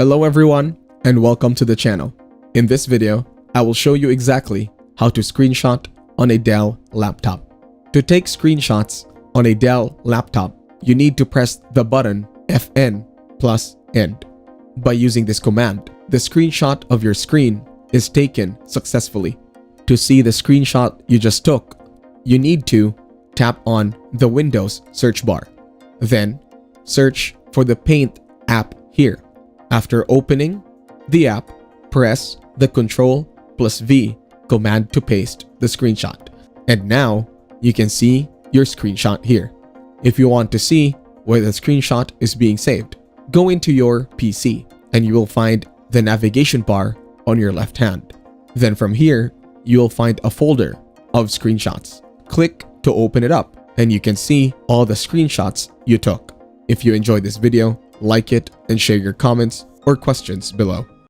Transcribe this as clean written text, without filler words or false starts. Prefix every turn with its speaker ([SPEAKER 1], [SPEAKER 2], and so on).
[SPEAKER 1] Hello everyone and welcome to the channel. In this video, I will show you exactly how to screenshot on a Dell laptop. To take screenshots on a Dell laptop, you need to press the button FN plus end. By using this command, the screenshot of your screen is taken successfully. To see the screenshot you just took, you need to tap on the Windows search bar. Then, search for the Paint app here. After opening the app, press the Ctrl+V command to paste the screenshot. And now, you can see your screenshot here. If you want to see where the screenshot is being saved, go into your PC and you will find the navigation bar on your left hand. Then from here, you will find a folder of screenshots. Click to open it up and you can see all the screenshots you took. If you enjoyed this video, like it and share your comments or questions below.